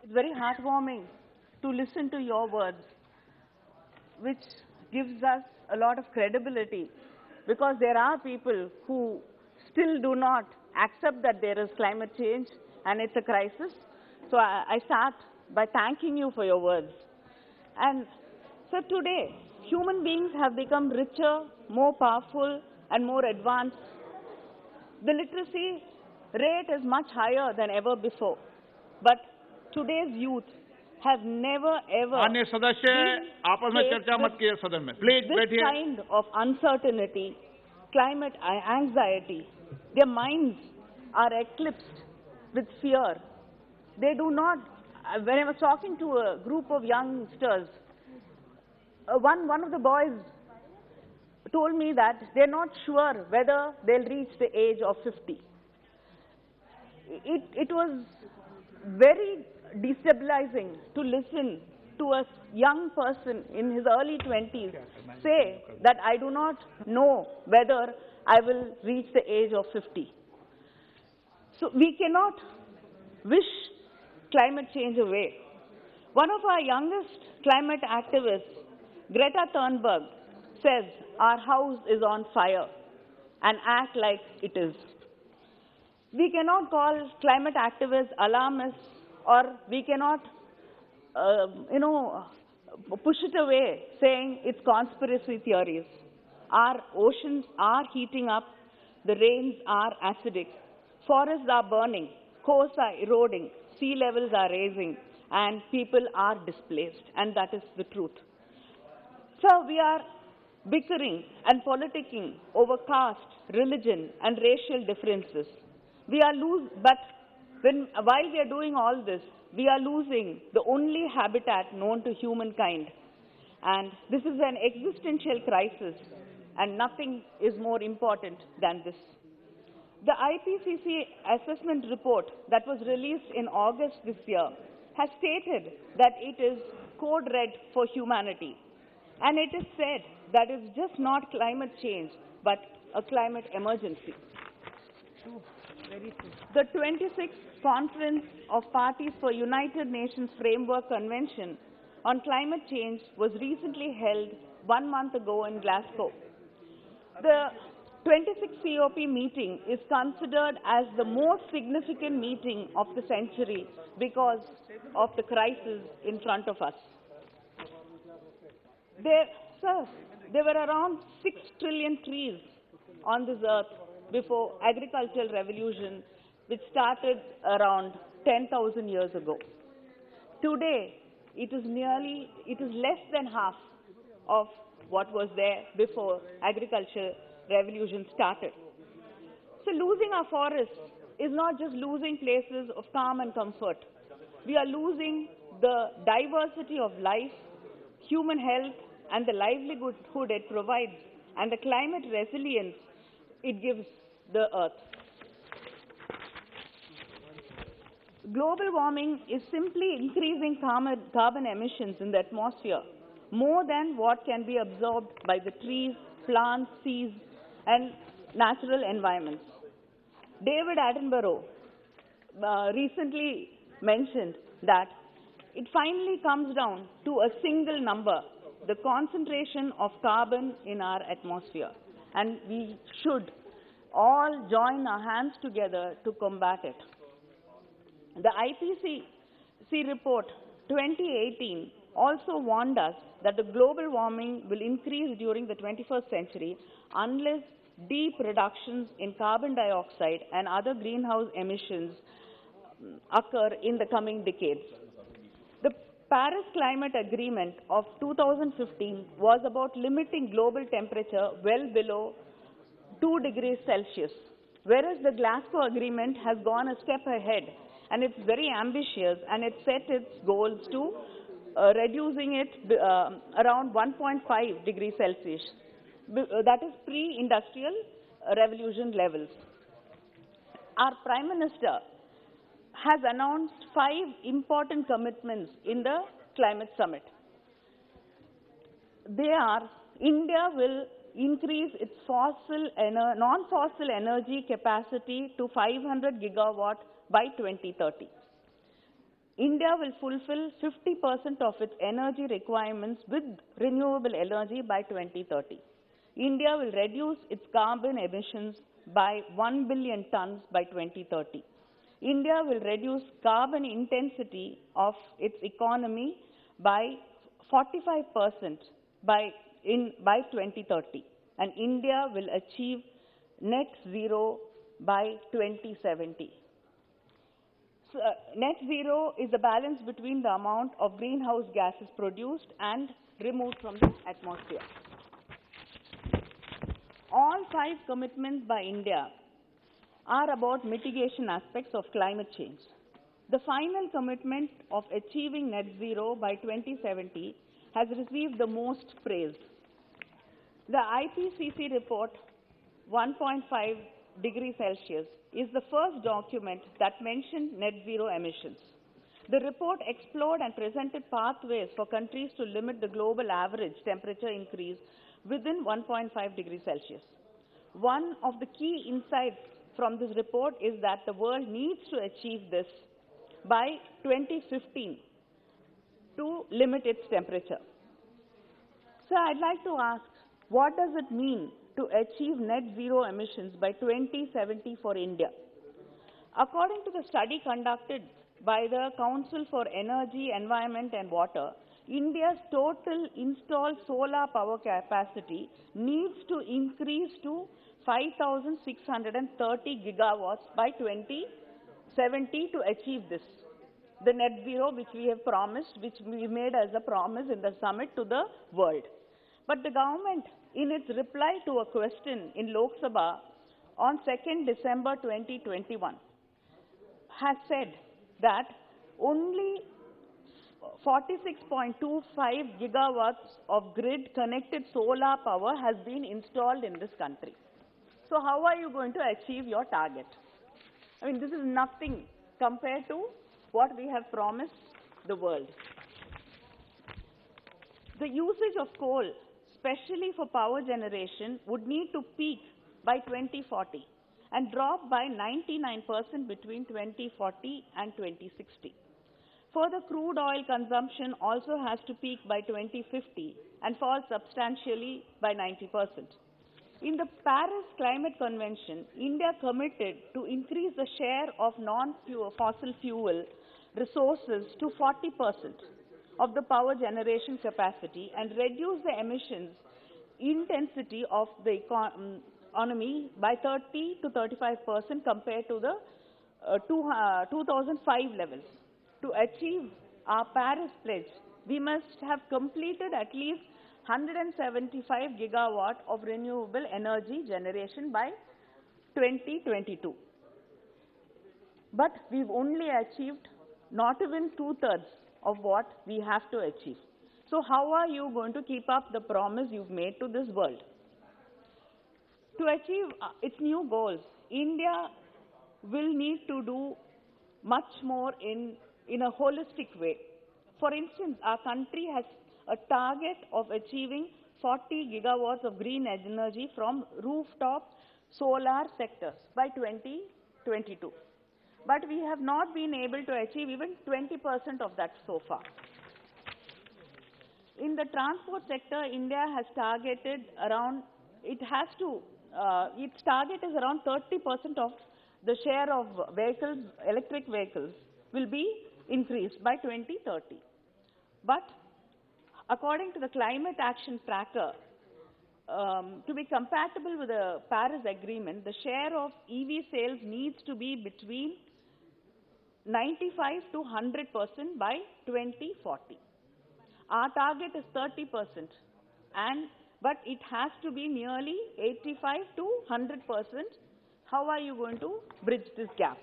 It's very heartwarming to listen to your words, which gives us a lot of credibility, because there are people who still do not accept that there is climate change and it's a crisis. So I start by thanking you for your words. And so today, human beings have become richer, more powerful, and more advanced. The literacy rate is much higher than ever before. But today's youth have never ever अन्य सदस्य आपस में चर्चा मत कीजिए सदन में, please this बैठिए। kind of uncertainty, climate anxiety. Their minds are eclipsed with fear. They do not. When I was talking to a group of youngsters, one of the boys told me that they're not sure whether they'll reach the age of 50. It was very destabilizing to listen to a young person in his early 20s say that I do not know whether I will reach the age of 50. So we cannot wish climate change away. One of our youngest climate activists, Greta Thunberg, says our house is on fire and act like it is. We cannot call climate activists alarmists, or we cannot, push it away saying it's conspiracy theories. Our oceans are heating up, the rains are acidic, forests are burning, coasts are eroding, sea levels are rising, and people are displaced, and that is the truth. So we are bickering and politicking over caste, religion, and racial differences. But while we are doing all this, we are losing the only habitat known to humankind. And this is an existential crisis, and nothing is more important than this. The IPCC assessment report that was released in August this year has stated that it is code red for humanity. And it is said that it's just not climate change, but a climate emergency. The 26th Conference of Parties for United Nations Framework Convention on Climate Change was recently held 1 month ago in Glasgow. The 26th COP meeting is considered as the most significant meeting of the century because of the crisis in front of us. There were around 6 trillion trees on this earth before agricultural revolution, which started around 10,000 years ago. Today, it is less than half of what was there before agricultural revolution started. So losing our forests is not just losing places of calm and comfort. We are losing the diversity of life, human health, and the livelihood it provides, and the climate resilience it gives the earth. Global warming is simply increasing carbon emissions in the atmosphere more than what can be absorbed by the trees, plants, seas, and natural environments. David Attenborough recently mentioned that it finally comes down to a single number, the concentration of carbon in our atmosphere. And we should all join our hands together to combat it. The IPCC report 2018 also warned us that the global warming will increase during the 21st century unless deep reductions in carbon dioxide and other greenhouse emissions occur in the coming decades. The Paris Climate Agreement of 2015 was about limiting global temperature well below 2 degrees Celsius, whereas the Glasgow Agreement has gone a step ahead, and it's very ambitious, and it set its goals to reducing it around 1.5 degrees Celsius. That is pre-industrial revolution levels. Our Prime Minister has announced 5 important commitments in the climate summit. They are: India will increase its non-fossil energy capacity to 500 gigawatt by 2030. India will fulfill 50% of its energy requirements with renewable energy by 2030. India will reduce its carbon emissions by 1 billion tons by 2030. India will reduce carbon intensity of its economy by 45% by 2030. And India will achieve net zero by 2070. So, net zero is the balance between the amount of greenhouse gases produced and removed from the atmosphere. All 5 commitments by India are about mitigation aspects of climate change. The final commitment of achieving net zero by 2070 has received the most praise. The IPCC report 1.5 degrees Celsius is the first document that mentioned net zero emissions. The report explored and presented pathways for countries to limit the global average temperature increase within 1.5 degrees Celsius. One of the key insights from this report is that the world needs to achieve this by 2015 to limit its temperature. So I'd like to ask, what does it mean to achieve net zero emissions by 2070 for India? According to the study conducted by the Council for Energy, Environment and Water, India's total installed solar power capacity needs to increase to 5,630 gigawatts by 2070 to achieve this. The net zero which we have promised, which we made as a promise in the summit to the world. But the government, in its reply to a question in Lok Sabha on 2nd December 2021, has said that only 46.25 gigawatts of grid-connected solar power has been installed in this country. So how are you going to achieve your target? I mean, this is nothing compared to what we have promised the world. The usage of coal, especially for power generation, would need to peak by 2040 and drop by 99% between 2040 and 2060. Further, crude oil consumption also has to peak by 2050 and fall substantially by 90%. In the Paris Climate Convention, India committed to increase the share of non-fossil fuel resources to 40% of the power generation capacity and reduce the emissions intensity of the economy by 30 to 35% compared to the 2005 levels. To achieve our Paris pledge, we must have completed at least 175 gigawatt of renewable energy generation by 2022. But we've only achieved not even 2/3 of what we have to achieve. So how are you going to keep up the promise you've made to this world? To achieve its new goals, India will need to do much more in a holistic way. For instance, our country has a target of achieving 40 gigawatts of green energy from rooftop solar sectors by 2022. But we have not been able to achieve even 20% of that so far. In the transport sector, India has targeted around, its target is around 30% of the share of vehicles, electric vehicles, will be increased by 2030. But according to the Climate Action Tracker, to be compatible with the Paris Agreement, the share of EV sales needs to be between 95 to 100% by 2040. Our target is 30%, but it has to be nearly 85 to 100%. How are you going to bridge this gap?